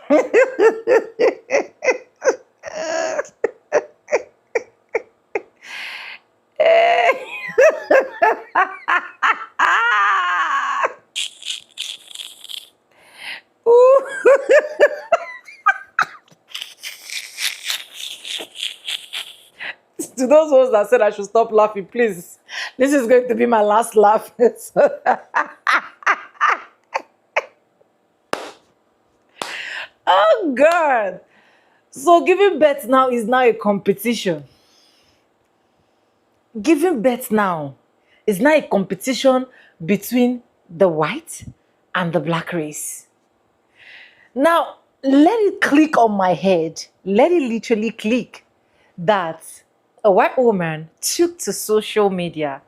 To those ones that said I should stop laughing, please, this is going to be my last laugh. Oh God. So giving birth now is now a competition. Giving birth now is now a competition between the white and the black race. Now, let it click on my head. Let it literally click that a white woman took to social media,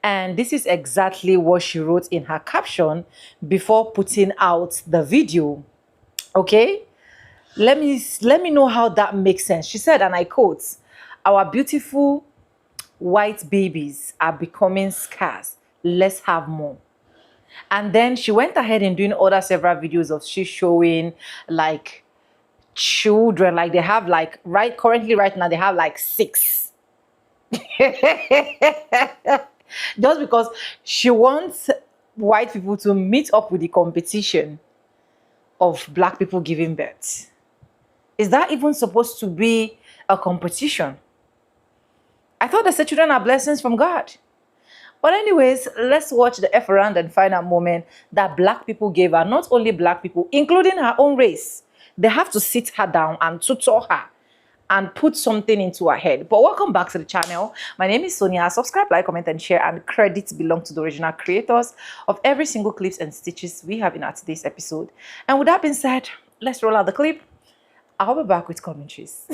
and this is exactly what she wrote in her caption before putting out the video. Okay? Let me know how that makes sense. She said, and I quote, "Our beautiful white babies are becoming scarce. Let's have more." And then she went ahead and doing other several videos of she showing like children, like they have like currently right now they have like 6. Just because she wants white people to meet up with the competition of black people giving birth. Is that even supposed to be a competition? I thought they said children are blessings from God. But anyways, let's watch the F around and find out moment that black people gave her. Not only black people, including her own race. They have to sit her down and tutor her and put something into her head. But welcome back to the channel. My name is Sonia. Subscribe, like, comment, and share. And credits belong to the original creators of every single clips and stitches we have in our today's episode. And with that being said, let's roll out the clip. I'll be back with commentaries.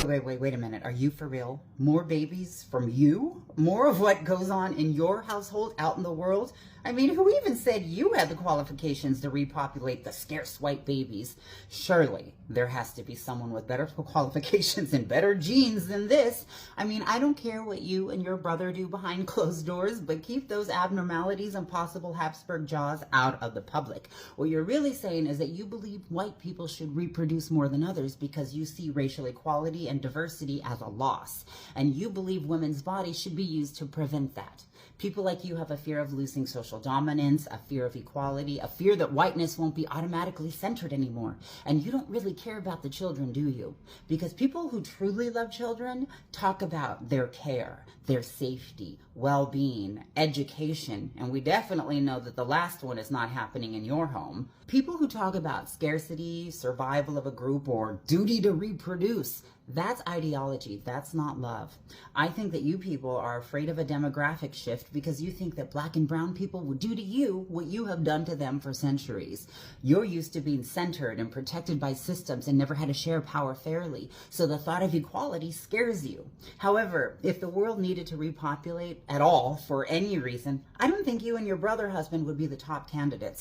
Wait a minute. Are you for real? More babies from you? More of what goes on in your household out in the world? I mean, who even said you had the qualifications to repopulate the scarce white babies? Surely there has to be someone with better qualifications and better genes than this. I mean, I don't care what you and your brother do behind closed doors, but keep those abnormalities and possible Habsburg jaws out of the public. What you're really saying is that you believe white people should reproduce more than others because you see racial equality and diversity as a loss. And you believe women's bodies should be used to prevent that. People like you have a fear of losing social dominance, a fear of equality, a fear that whiteness won't be automatically centered anymore. And you don't really care about the children, do you? Because people who truly love children talk about their care, their safety, well-being, education, and we definitely know that the last one is not happening in your home. People who talk about scarcity, survival of a group, or duty to reproduce, that's ideology. That's not love. I think that you people are afraid of a demographic shift because you think that black and brown people will do to you what you have done to them for centuries. You're used to being centered and protected by systems and never had to share power fairly. So the thought of equality scares you. However, if the world needed to repopulate at all for any reason, I don't think you and your brother husband would be the top candidates.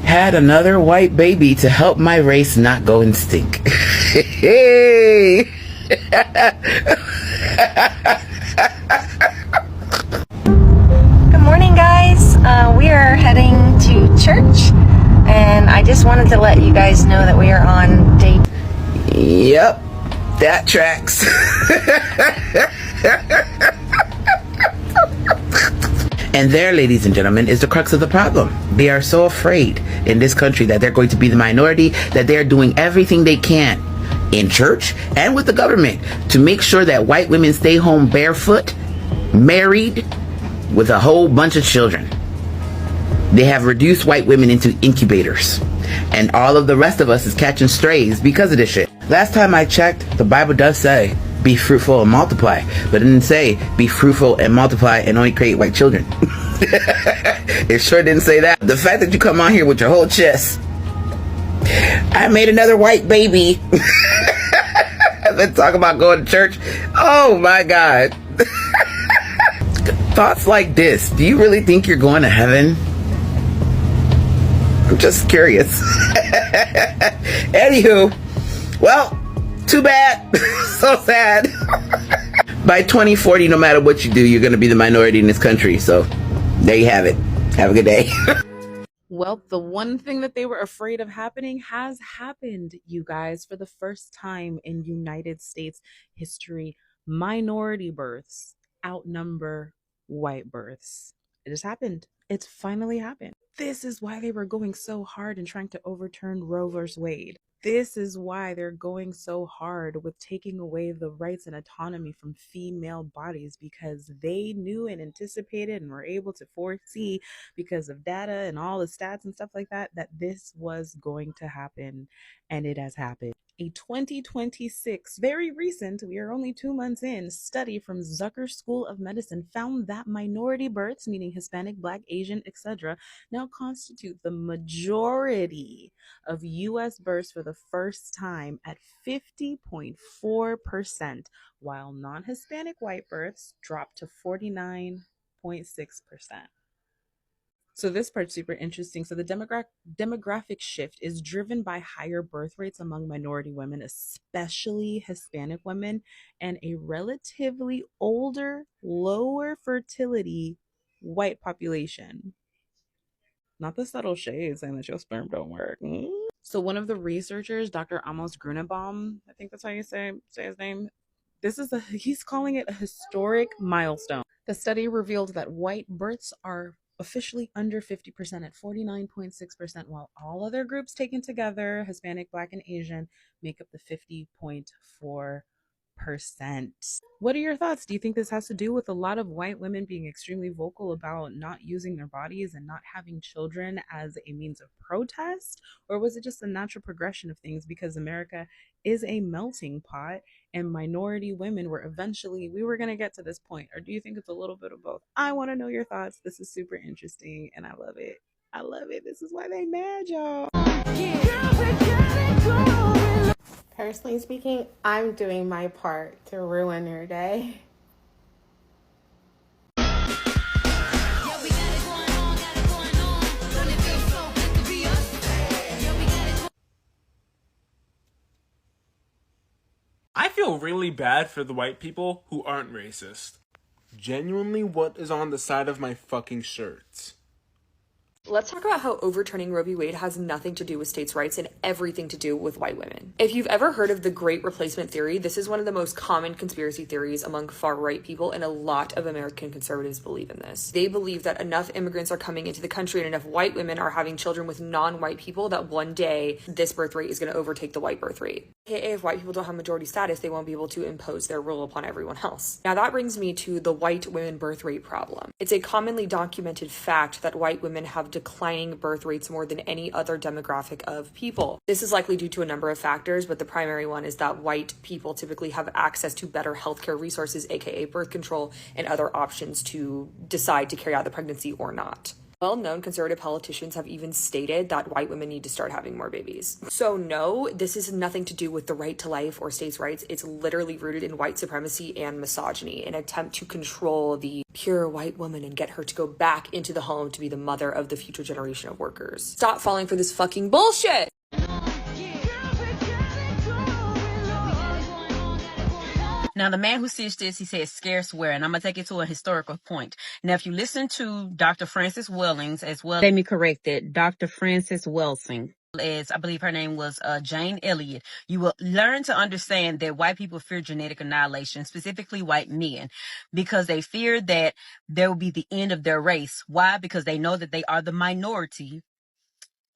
Had another white baby to help my race not go and stink. Hey! Good morning, guys. We are heading to church, and I just wanted to let you guys know that we are on day. Yep, that tracks. And there, ladies and gentlemen, is the crux of the problem. They are so afraid in this country that they're going to be the minority, that they're doing everything they can in church and with the government to make sure that white women stay home barefoot, married, with a whole bunch of children. They have reduced white women into incubators. And all of the rest of us is catching strays because of this shit. Last time I checked, the Bible does say, be fruitful and multiply, but it didn't say be fruitful and multiply and only create white children. It sure didn't say that. The fact that you come on here with your whole chest, I made another white baby, and then talk about going to church. Oh my God. Thoughts like this, do you really think you're going to heaven? I'm just curious. Anywho, well, too bad. So sad. By 2040, no matter what you do, you're going to be the minority in this country. So there you have it. Have a good day. Well, the one thing that they were afraid of happening has happened, you guys. For the first time in United States history, minority births outnumber white births. It has happened. It's finally happened. This is why they were going so hard in trying to overturn Roe versus Wade. This is why they're going so hard with taking away the rights and autonomy from female bodies, because they knew and anticipated and were able to foresee, because of data and all the stats and stuff like that, that this was going to happen, and it has happened. A 2026, very recent, we are only 2 months in, study from Zucker School of Medicine found that minority births, meaning Hispanic, Black, Asian, etc., now constitute the majority of U.S. births for the first time at 50.4%, while non-Hispanic white births dropped to 49.6%. So this part's super interesting. So the demographic shift is driven by higher birth rates among minority women, especially Hispanic women, and a relatively older, lower fertility white population. Not the subtle shade saying that your sperm don't work. So one of the researchers, Dr. Amos Grunenbaum, I think that's how you say his name. He's calling it a historic milestone. The study revealed that white births are officially under 50% at 49.6%, while all other groups taken together, Hispanic, Black, and Asian, make up the 50.4%. What are your thoughts? Do you think this has to do with a lot of white women being extremely vocal about not using their bodies and not having children as a means of protest? Or was it just a natural progression of things because America is a melting pot and minority women were we were going to get to this point? Or do you think it's a little bit of both? I want to know your thoughts. This is super interesting and I love it. I love it. This is why they mad, y'all. Personally speaking, I'm doing my part to ruin your day. I feel really bad for the white people who aren't racist. Genuinely, what is on the side of my fucking shirts? Let's talk about how overturning Roe v. Wade has nothing to do with states' rights and everything to do with white women. If you've ever heard of the Great Replacement Theory, this is one of the most common conspiracy theories among far-right people, and a lot of American conservatives believe in this. They believe that enough immigrants are coming into the country and enough white women are having children with non-white people that one day this birth rate is going to overtake the white birth rate. If white people don't have majority status, they won't be able to impose their rule upon everyone else. Now that brings me to the white women birth rate problem. It's a commonly documented fact that white women have declining birth rates more than any other demographic of people. This is likely due to a number of factors, but the primary one is that white people typically have access to better healthcare resources, aka birth control, and other options to decide to carry out the pregnancy or not. Well-known conservative politicians have even stated that white women need to start having more babies. So no, this is nothing to do with the right to life or states' rights. It's literally rooted in white supremacy and misogyny, an attempt to control the pure white woman and get her to go back into the home to be the mother of the future generation of workers. Stop falling for this fucking bullshit! Now, the man who stitched this, he said scarce wear, and I'm going to take it to a historical point. Now, if you listen to Dr. Frances Wellings as well, let me correct it, Dr. Frances Welsing, as I believe her name was Jane Elliott, you will learn to understand that white people fear genetic annihilation, specifically white men, because they fear that there will be the end of their race. Why? Because they know that they are the minority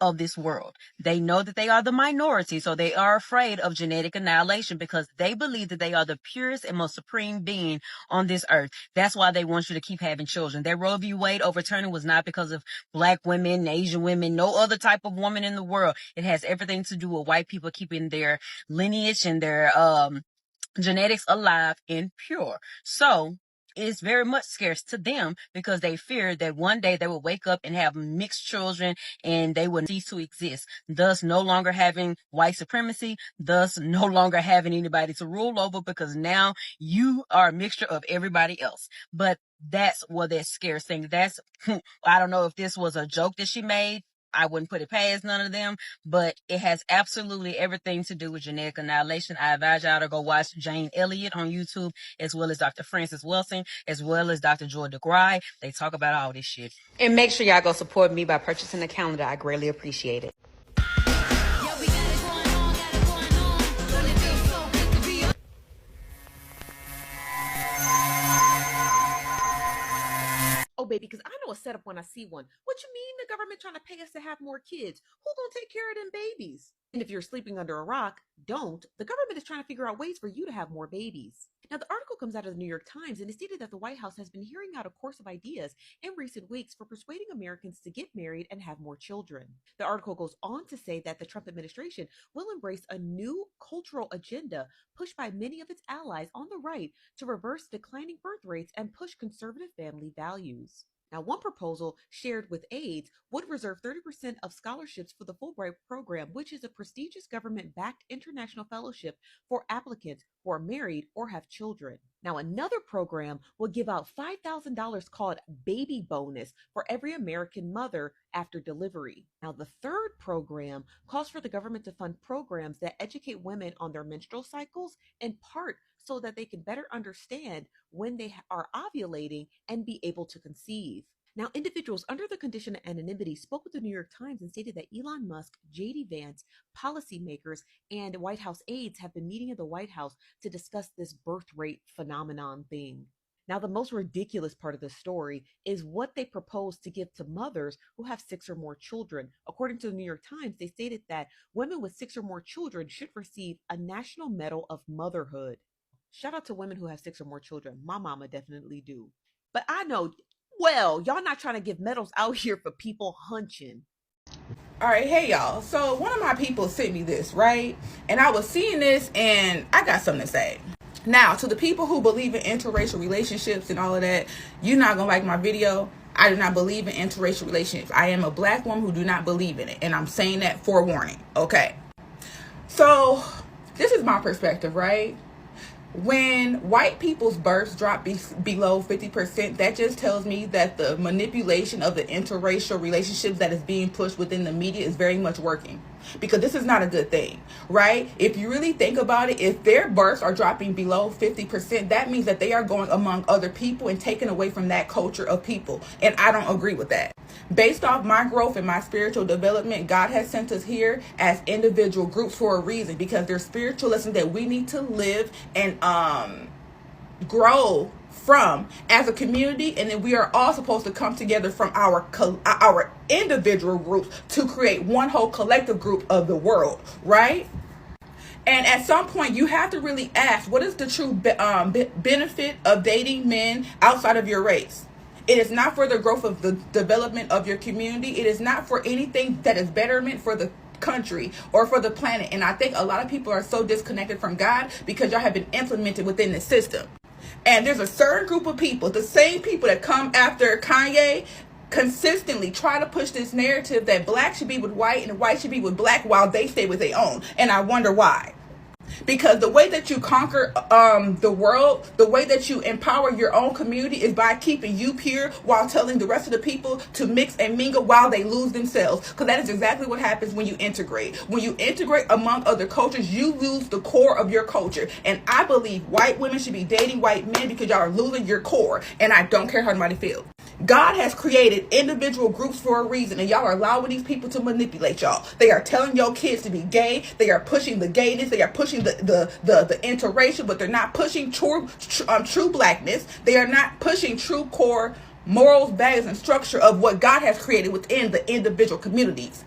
of this world. They know that they are the minority, so they are afraid of genetic annihilation because they believe that they are the purest and most supreme being on this earth. That's why they want you to keep having children. That Roe v. Wade overturning was not because of Black women, Asian women, no other type of woman in the world. It has everything to do with white people keeping their lineage and their genetics alive and pure. So it's very much scarce to them because they fear that one day they will wake up and have mixed children and they will cease to exist, thus no longer having white supremacy, thus no longer having anybody to rule over because now you are a mixture of everybody else. But that's what that scarce thing. That's, I don't know if this was a joke that she made I wouldn't put it past none of them, but it has absolutely everything to do with genetic annihilation. I advise y'all to go watch Jane Elliott on YouTube, as well as Dr. Francis Wilson, as well as Dr. Joy DeGry. They talk about all this shit. And make sure y'all go support me by purchasing the calendar. I greatly appreciate it. Oh, baby, because I know a setup when I see one. What you mean the government trying to pay us to have more kids? Who gonna take care of them babies? And if you're sleeping under a rock, don't. The government is trying to figure out ways for you to have more babies. Now, the article comes out of the New York Times, and it stated that the White House has been hearing out a course of ideas in recent weeks for persuading Americans to get married and have more children. The article goes on to say that the Trump administration will embrace a new cultural agenda pushed by many of its allies on the right to reverse declining birth rates and push conservative family values. Now, one proposal shared with AIDS would reserve 30% of scholarships for the Fulbright program, which is a prestigious government-backed international fellowship for applicants who are married or have children. Now, another program will give out $5,000 called Baby Bonus for every American mother after delivery. Now, the third program calls for the government to fund programs that educate women on their menstrual cycles, in part so that they can better understand when they are ovulating and be able to conceive. Now, individuals under the condition of anonymity spoke with the New York Times and stated that Elon Musk, J.D. Vance, policymakers, and White House aides have been meeting at the White House to discuss this birth rate phenomenon thing. Now, the most ridiculous part of the story is what they propose to give to mothers who have 6 or more children. According to the New York Times, they stated that women with 6 or more children should receive a National Medal of Motherhood. Shout out to women who have 6 or more children. My mama definitely do. But I know, well, y'all not trying to give medals out here for people hunching. All right, hey y'all. So one of my people sent me this, right? And I was seeing this and I got something to say. Now, to the people who believe in interracial relationships and all of that, you're not gonna like my video. I do not believe in interracial relationships. I am a black woman who do not believe in it. And I'm saying that forewarning, okay? So this is my perspective, right? When white people's births drop below 50%, that just tells me that the manipulation of the interracial relationships that is being pushed within the media is very much working. Because this is not a good thing, right? If you really think about it, if their births are dropping below 50%, that means that they are going among other people and taking away from that culture of people. And I don't agree with that. Based off my growth and my spiritual development, God has sent us here as individual groups for a reason, because there's spiritual lessons that we need to live and grow from as a community, and then we are all supposed to come together from our individual groups to create one whole collective group of the world, right? And at some point, you have to really ask, what is the true benefit of dating men outside of your race? It is not for the growth of the development of your community. It is not for anything that is betterment for the country or for the planet. And I think a lot of people are so disconnected from God because y'all have been implemented within the system. And there's a certain group of people, the same people that come after Kanye, consistently try to push this narrative that black should be with white and white should be with black while they stay with their own. And I wonder why. Because the way that you conquer the world, the way that you empower your own community is by keeping you pure while telling the rest of the people to mix and mingle while they lose themselves. Because that is exactly what happens when you integrate. When you integrate among other cultures, you lose the core of your culture. And I believe white women should be dating white men because y'all are losing your core. And I don't care how anybody feels. God has created individual groups for a reason, and y'all are allowing these people to manipulate y'all. They are telling your kids to be gay. They are pushing the gayness. They are pushing the interracial, but they're not pushing true blackness. They are not pushing true core morals, values, and structure of what God has created within the individual communities.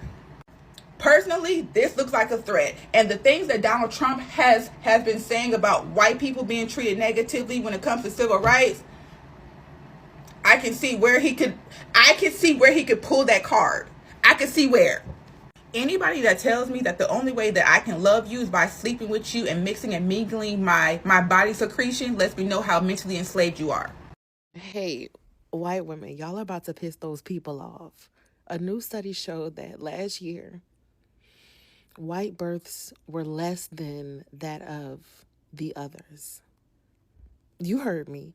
Personally, this looks like a threat. And the things that Donald Trump has been saying about white people being treated negatively when it comes to civil rights, I can see where he could pull that card. I can see where. Anybody that tells me that the only way that I can love you is by sleeping with you and mixing and mingling my body secretion lets me know how mentally enslaved you are. Hey, white women, y'all are about to piss those people off. A new study showed that last year, white births were less than that of the others. You heard me.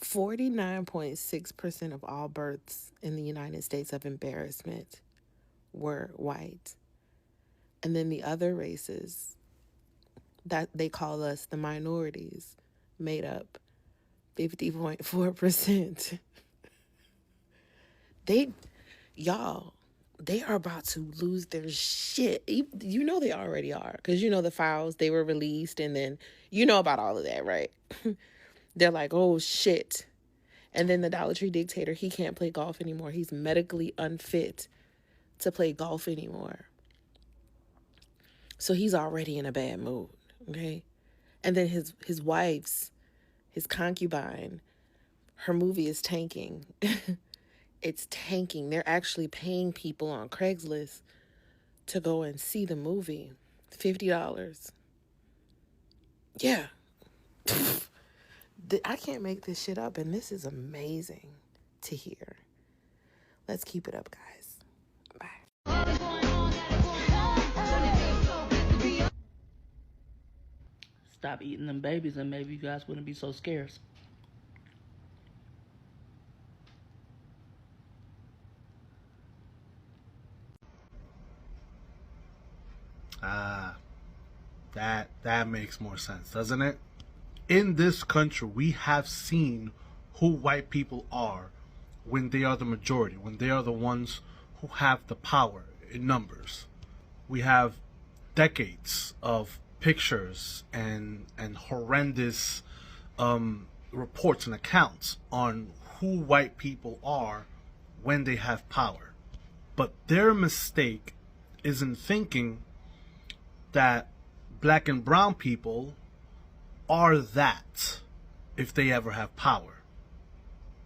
49.6% of all births in the United States of embarrassment. were white. And then the other races that they call us the minorities made up 50.4%. They are about to lose their shit. You know they already are, because you know the files, they were released, and then you know about all of that, right? They're like, oh shit. And then the Dollar Tree dictator, he can't play golf anymore. He's medically unfit to play golf anymore. So he's already in a bad mood, okay? And then his wife's, his concubine, her movie is tanking. It's tanking. They're actually paying people on Craigslist to go and see the movie. $50. Yeah. I can't make this shit up, and this is amazing to hear. Let's keep it up, guys. Bye. Stop eating them babies, and maybe you guys wouldn't be so scarce. That makes more sense, doesn't it? In this country, we have seen who white people are when they are the majority, when they are the ones who have the power in numbers. We have decades of pictures and horrendous reports and accounts on who white people are when they have power. But their mistake is in thinking that black and brown people are that if they ever have power.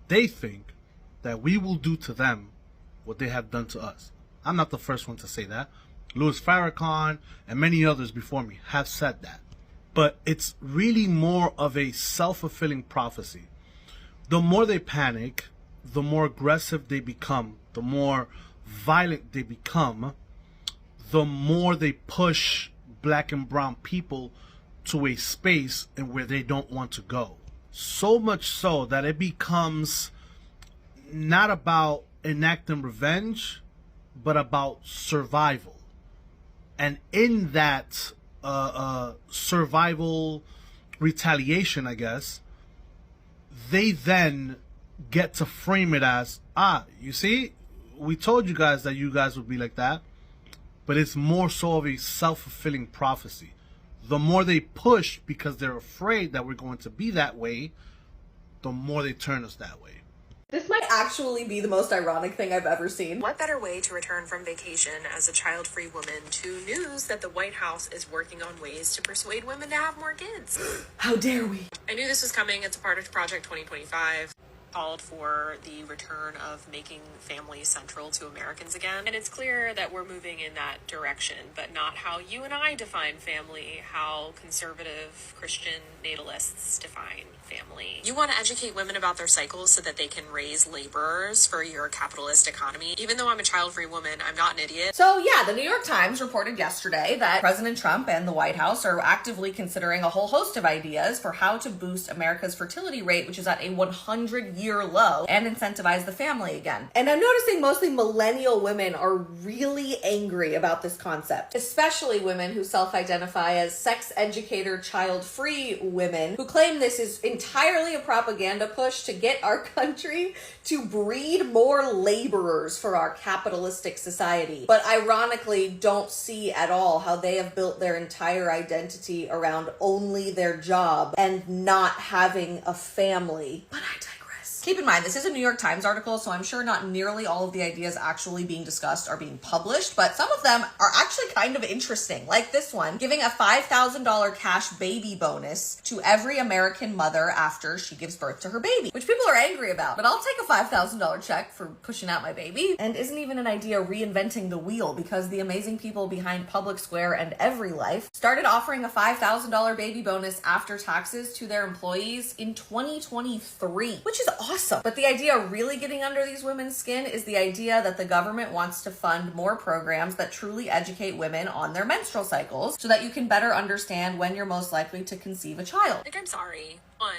They think that we will do to them what they have done to us. I'm not the first one to say that. Louis Farrakhan and many others before me have said that. But it's really more of a self-fulfilling prophecy. The more they panic, the more aggressive they become, the more violent they become, the more they push black and brown people to a space in where they don't want to go. So much so that it becomes not about enacting revenge, but about survival. And in that survival retaliation, I guess, they then get to frame it as, you see, we told you guys that you guys would be like that. But it's more so of a self-fulfilling prophecy. The more they push because they're afraid that we're going to be that way, the more they turn us that way. This might actually be the most ironic thing I've ever seen. What better way to return from vacation as a child-free woman to news that the White House is working on ways to persuade women to have more kids? How dare we? I knew this was coming. It's a part of Project 2025. Called for the return of making family central to Americans again. And it's clear that we're moving in that direction, but not how you and I define family, how conservative Christian natalists define family. You want to educate women about their cycles so that they can raise laborers for your capitalist economy. Even though I'm a child-free woman, I'm not an idiot. So yeah, the New York Times reported yesterday that President Trump and the White House are actively considering a whole host of ideas for how to boost America's fertility rate, which is at a 100-year low, and incentivize the family again. And I'm noticing mostly millennial women are really angry about this concept, especially women who self-identify as sex educator, child-free women who claim this is entirely a propaganda push to get our country to breed more laborers for our capitalistic society. But ironically, don't see at all how they have built their entire identity around only their job and not having a family. But I digress. Keep in mind, this is a New York Times article, so I'm sure not nearly all of the ideas actually being discussed are being published, but some of them are actually kind of interesting, like this one, giving a $5,000 cash baby bonus to every American mother after she gives birth to her baby, which people are angry about, but I'll take a $5,000 check for pushing out my baby. And isn't even an idea reinventing the wheel, because the amazing people behind Public Square and Every Life started offering a $5,000 baby bonus after taxes to their employees in 2023, which is awesome. But the idea really getting under these women's skin is the idea that the government wants to fund more programs that truly educate women on their menstrual cycles so that you can better understand when you're most likely to conceive a child. I think I'm sorry. 1,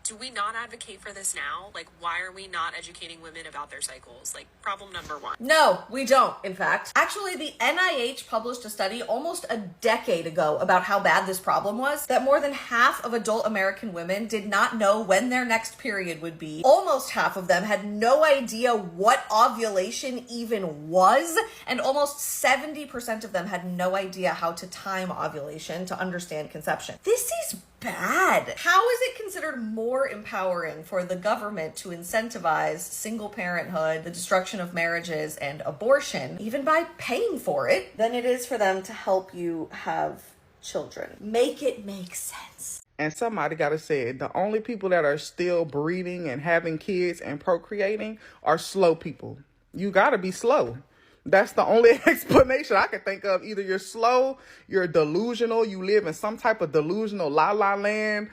Do we not advocate for this now? Like, why are we not educating women about their cycles? Like, problem number one. No, we don't, in fact. Actually, the NIH published a study almost a decade ago about how bad this problem was, that more than half of adult American women did not know when their next period would be. Almost half of them had no idea what ovulation even was, and almost 70% of them had no idea how to time ovulation to understand conception. This is bad. How is it considered more empowering for the government to incentivize single parenthood, the destruction of marriages, and abortion, even by paying for it, than it is for them to help you have children? Make it make sense. And somebody got to say it. The only people that are still breeding and having kids and procreating are slow people. You got to be slow. That's the only explanation I can think of. Either you're slow, you're delusional, you live in some type of delusional la-la land.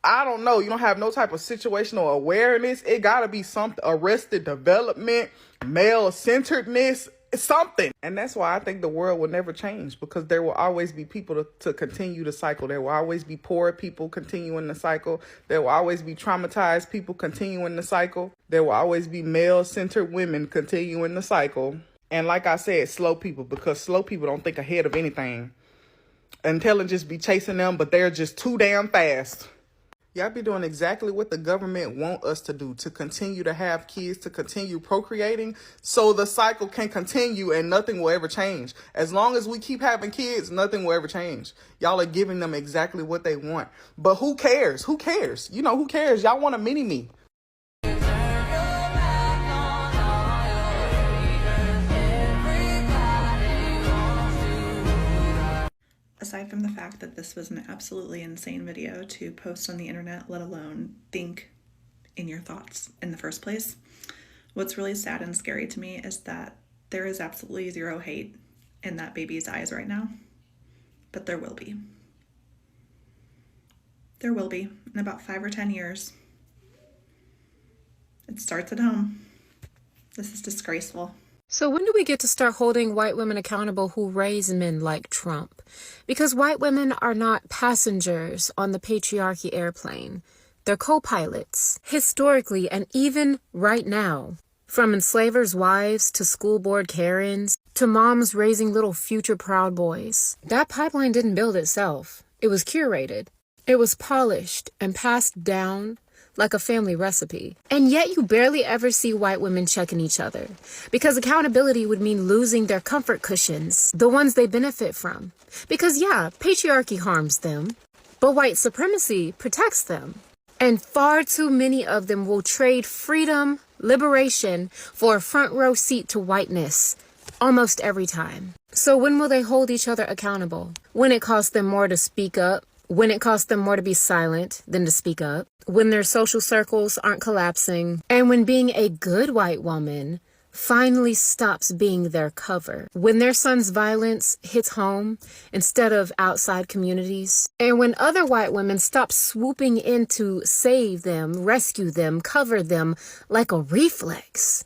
I don't know. You don't have no type of situational awareness. It got to be something, arrested development, male-centeredness, something. And that's why I think the world will never change, because there will always be people to continue the cycle. There will always be poor people continuing the cycle. There will always be traumatized people continuing the cycle. There will always be male-centered women continuing the cycle. And like I said, slow people, because slow people don't think ahead of anything. Intelligence be chasing them, but they're just too damn fast. Y'all be doing exactly what the government want us to do, to continue to have kids, to continue procreating, so the cycle can continue and nothing will ever change. As long as we keep having kids, nothing will ever change. Y'all are giving them exactly what they want. But who cares? Who cares? You know, who cares? Y'all want a mini-me. Aside from the fact that this was an absolutely insane video to post on the internet, let alone think in your thoughts in the first place, what's really sad and scary to me is that there is absolutely zero hate in that baby's eyes right now, but there will be. There will be in about 5 or 10 years. It starts at home. This is disgraceful. So when do we get to start holding white women accountable who raise men like Trump? Because white women are not passengers on the patriarchy airplane. They're co-pilots, historically and even right now. From enslavers' wives to school board Karens to moms raising little future proud boys. That pipeline didn't build itself. It was curated. It was polished and passed down like a family recipe. And yet you barely ever see white women checking each other, because accountability would mean losing their comfort cushions, the ones they benefit from. Because yeah, patriarchy harms them, but white supremacy protects them. And far too many of them will trade freedom, liberation for a front row seat to whiteness almost every time. So when will they hold each other accountable? When it costs them more to speak up, when it costs them more to be silent than to speak up, when their social circles aren't collapsing, and when being a good white woman finally stops being their cover, when their son's violence hits home instead of outside communities, and when other white women stop swooping in to save them, rescue them, cover them like a reflex.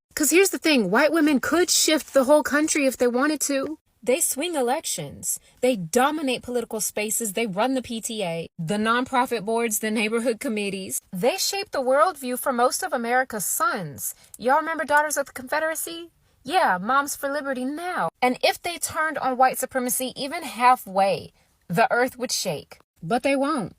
Because here's the thing, white women could shift the whole country if they wanted to. They swing elections. They dominate political spaces. They run the PTA, the nonprofit boards, the neighborhood committees. They shape the worldview for most of America's sons. Y'all remember Daughters of the Confederacy? Yeah, Moms for Liberty now. And if they turned on white supremacy even halfway, the earth would shake. But they won't.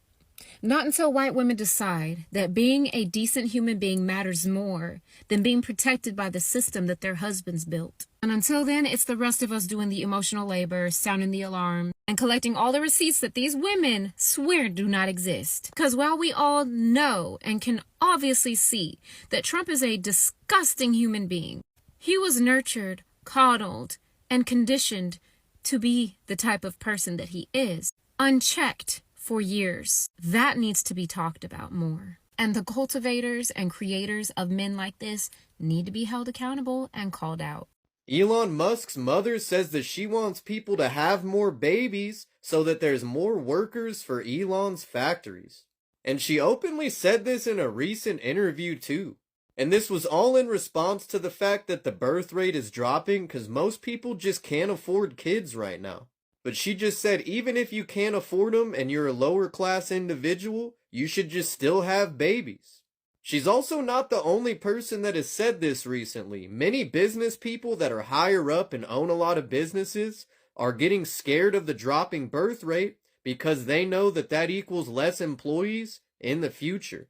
Not until white women decide that being a decent human being matters more than being protected by the system that their husbands built. And until then, it's the rest of us doing the emotional labor, sounding the alarm, and collecting all the receipts that these women swear do not exist. Because while we all know and can obviously see that Trump is a disgusting human being, he was nurtured, coddled, and conditioned to be the type of person that he is, unchecked for years. That needs to be talked about more. And the cultivators and creators of men like this need to be held accountable and called out. Elon Musk's mother says that she wants people to have more babies so that there's more workers for Elon's factories. And she openly said this in a recent interview too. And this was all in response to the fact that the birth rate is dropping because most people just can't afford kids right now. but she just said even if you can't afford them and you're a lower class individual, you should just still have babies. She's also not the only person that has said this recently. Many business people that are higher up and own a lot of businesses are getting scared of the dropping birth rate because they know that that equals less employees in the future.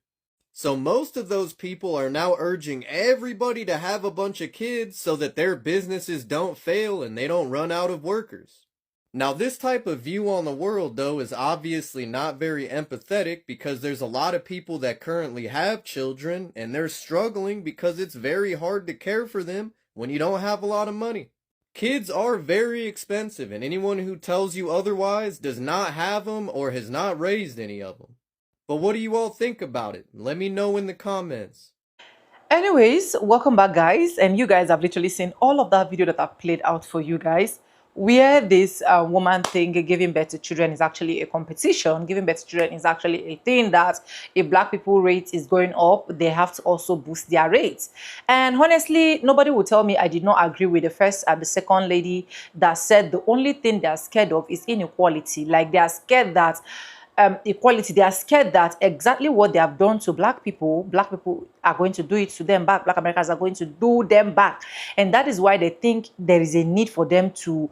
So most of those people are now urging everybody to have a bunch of kids so that their businesses don't fail and they don't run out of workers. Now this type of view on the world though is obviously not very empathetic because there's a lot of people that currently have children and they're struggling because it's very hard to care for them when you don't have a lot of money. Kids are very expensive and anyone who tells you otherwise does not have them or has not raised any of them. But what do you all think about it? Let me know in the comments. Anyways, welcome back, guys. And you guys have literally seen all of that video that I've played out for you guys, where this woman think giving birth to children is actually a competition. Giving birth to children is actually a thing that if black people rate is going up, they have to also boost their rates. And honestly, nobody will tell me I did not agree with the first and the second lady that said the only thing they're scared of is inequality. Like they are scared that equality, they are scared that exactly what they have done to black people are going to do it to them back. Black Americans are going to do them back, and that is why they think there is a need for them to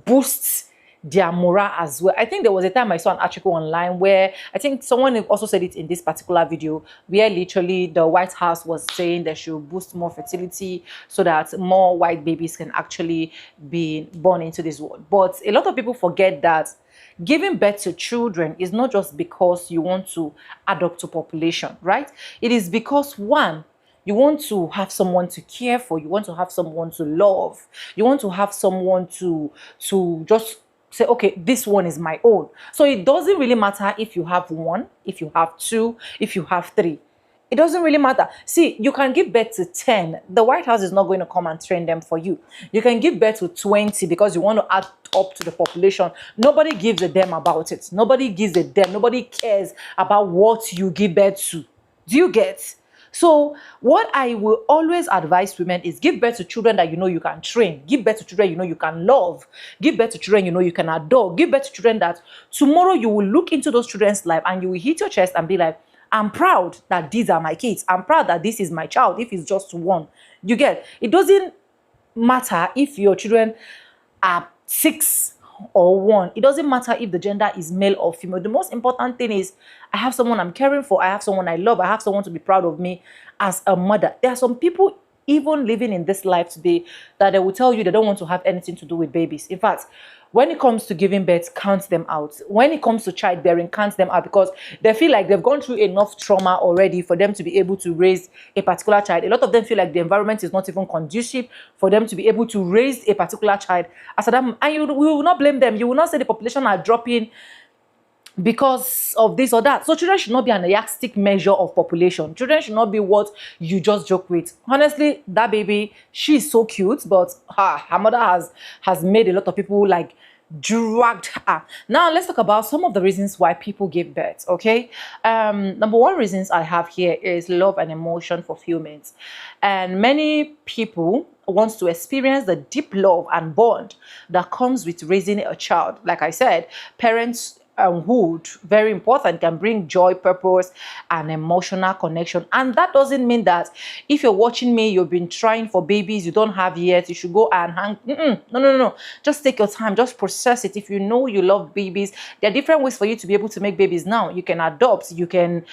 boost their morale as well. I think there was a time I saw an article online where I think someone also said it in this particular video, where literally the White House was saying they should boost more fertility so that more white babies can actually be born into this world. But a lot of people forget that giving birth to children is not just because you want to adopt to population, right? It is because, one, you want to have someone to care for, you want to have someone to love, you want to have someone to just say, okay, this one is my own. So it doesn't really matter if you have one, if you have two, if you have three. It doesn't really matter. See, you can give birth to 10. The White House is not going to come and train them for you. You can give birth to 20 because you want to add up to the population. Nobody gives a damn about it. Nobody gives a damn. Nobody cares about what you give birth to. Do you get? So what I will always advise women is give birth to children that you know you can train. Give birth to children you know you can love. Give birth to children you know you can adore. Give birth to children that tomorrow you will look into those children's life and you will hit your chest and be like, I'm proud that these are my kids. I'm proud that this is my child, if it's just one. You get? It doesn't matter if your children are 6 or 1. It doesn't matter if the gender is male or female. The most important thing is I have someone I'm caring for. I have someone I love. I have someone to be proud of me as a mother. There are some people even living in this life today that they will tell you they don't want to have anything to do with babies. In fact, when it comes to giving birth, count them out. When it comes to childbearing, count them out because they feel like they've gone through enough trauma already for them to be able to raise a particular child. A lot of them feel like the environment is not even conducive for them to be able to raise a particular child. And you will not blame them. You will not say the population are dropping because of this or that. So children should not be an yardstick measure of population. Children should not be what you just joke with. Honestly, that baby, she's so cute, but her mother has made a lot of people like dragged her. Now let's talk about some of the reasons why people give birth. Okay, number one reasons I have here is love and emotion fulfillment, and many people wants to experience the deep love and bond that comes with raising a child. Like I said, parents hood, very important, can bring joy, purpose, and emotional connection. And that doesn't mean that if you're watching me, you've been trying for babies, you don't have yet, you should go and hang. No. Just take your time, just process it. If you know you love babies, there are different ways for you to be able to make babies now. You can adopt, you can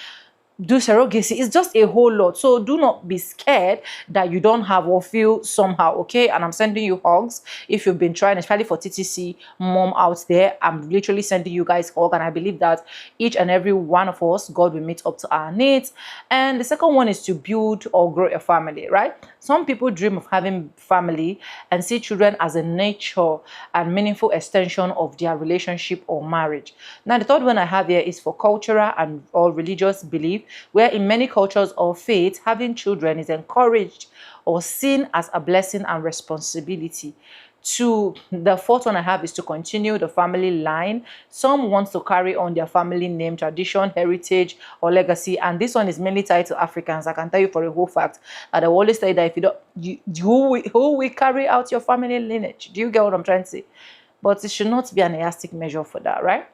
do surrogacy. It's just a whole lot. So do not be scared that you don't have or feel somehow, okay? And I'm sending you hugs if you've been trying, especially for TTC mom out there. I'm literally sending you guys hugs, and I believe that each and every one of us, God will meet up to our needs. And the second one is to build or grow a family, right? Some people dream of having family and see children as a nature and meaningful extension of their relationship or marriage. Now, the third one I have here is for cultural and or religious belief, where in many cultures of faith, having children is encouraged or seen as a blessing and responsibility. The fourth one I have is to continue the family line. Some want to carry on their family name, tradition, heritage, or legacy, and this one is mainly tied to Africans. I can tell you for a whole fact that I always say that if you don't, who will carry out your family lineage? Do you get what I'm trying to say? but it should not be an elastic measure for that, right?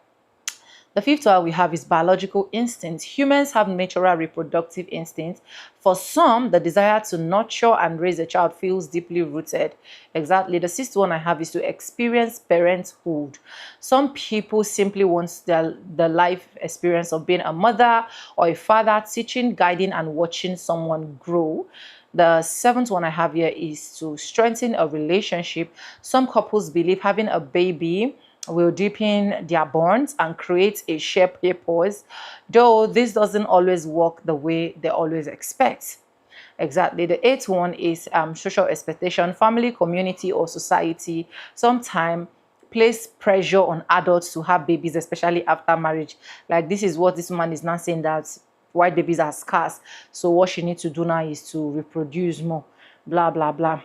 The fifth one we have is biological instincts. Humans have natural reproductive instincts. For some, the desire to nurture and raise a child feels deeply rooted. Exactly. The sixth one I have is to experience parenthood. Some people simply want the life experience of being a mother or a father, teaching, guiding, and watching someone grow. The seventh one I have here is to strengthen a relationship. Some couples believe having a baby will deepen their bonds and create a shared purpose, though this doesn't always work the way they always expect. Exactly. The eighth one is social expectation. Family, community, or society sometimes place pressure on adults to have babies, especially after marriage. Like, this is what this woman is now saying, that white babies are scarce, so what she needs to do now is to reproduce more, blah blah blah.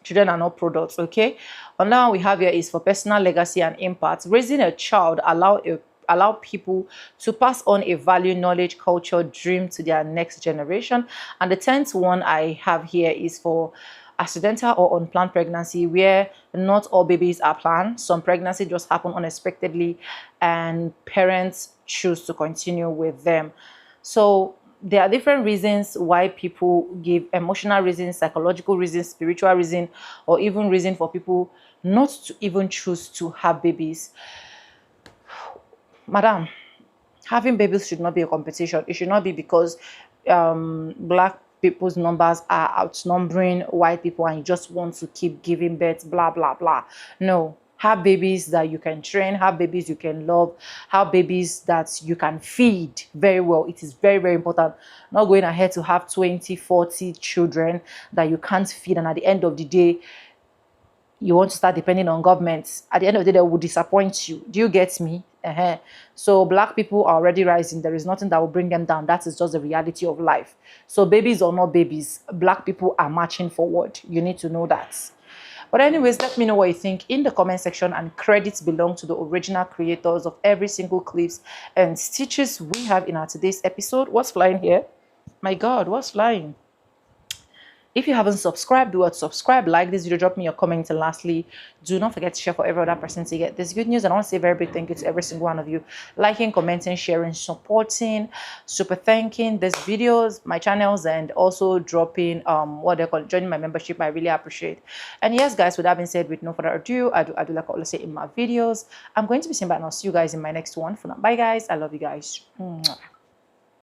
Children are not products. Okay, and now we have here is for personal legacy and impact. Raising a child allow people to pass on a value, knowledge, culture, dream to their next generation. And the 10th one I have here is for accidental or unplanned pregnancy, where not all babies are planned. Some pregnancy just happen unexpectedly and parents choose to continue with them. So there are different reasons why people give: emotional reasons, psychological reasons, spiritual reason, or even reason for people not to even choose to have babies. Madam, having babies should not be a competition. It should not be because black people's numbers are outnumbering white people and you just want to keep giving birth, blah blah blah. No, have babies that you can train, have babies you can love, have babies that you can feed very well. It is very, very important. Not going ahead to have 20, 40 children that you can't feed, and at the end of the day you want to start depending on governments. At the end of the day, they will disappoint you. Do you get me? So black people are already rising. There is nothing that will bring them down. That is just the reality of life. So babies or not babies, black people are marching forward. You need to know that. But anyways, let me know what you think in the comment section, and credits belong to the original creators of every single clips and stitches we have in our today's episode. What's flying here? My God, what's flying? If you haven't subscribed, do subscribe, like this video, drop me your comments, and lastly, do not forget to share for every other person to get this good news. And I want to say a very big thank you to every single one of you liking, commenting, sharing, supporting, super thanking these videos, my channels, and also dropping what they call joining my membership. I really appreciate. And yes, guys, with that being said, with no further ado, I do like I always say in my videos, I'm going to be saying bye, and I'll see you guys in my next one. For now, bye guys, I love you guys. Mwah.